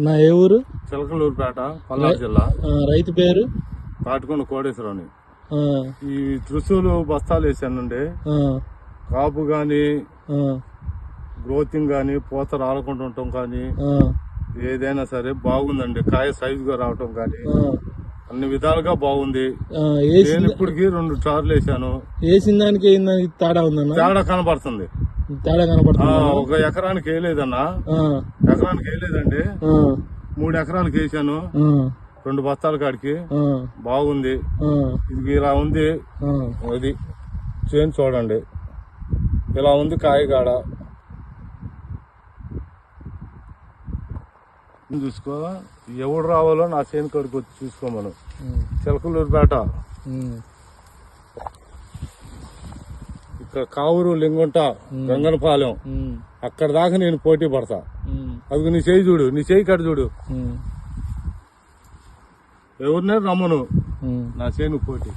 నా ఏ ఊరు? చిలకలూరుపేట, పల్నాడు జిల్లా. రైతు పేరు? తాటికొండ కోటేశ్వరరావు. ఈ త్రిశూలు బస్తాలు వేసానండి. కాపు గాని, గ్రోతింగ్ గాని, పూత రాలకుండా ఉండటం కానీ, ఏదైనా సరే బాగుందండి. కాయ సైజుగా రావటం కానీ అన్ని విధాలుగా బాగుంది. నేను ఇప్పటికి 2 సార్లు వేసాను. వేసిన దానికి తేడా ఉందన్న? తేడా కనపడుతుంది. ఒక ఎకరానికి వేయలేదన్నా, ఎకరానికి వేయలేదండి. 3 ఎకరాలకు వేసాను. 2 బస్తాల కాడికి బాగుంది. ఇది ఇలా ఉంది. అది చేను చూడండి, ఇలా ఉంది కాయగాడ. చూసుకో, ఎవడు రావాలో నా చేను కాడికి వచ్చి చూసుకోమను. చిలకలూరుపేట, ఇక్కడ కావురు, లింగుంట, గంగనపాలెం, అక్కడ దాకా నేను పోటీ పడతా. అది నీ చేయి చూడు, నీ చేయి కాడ చూడు. ఎవరినే రమ్మను నా చేను పోటీ.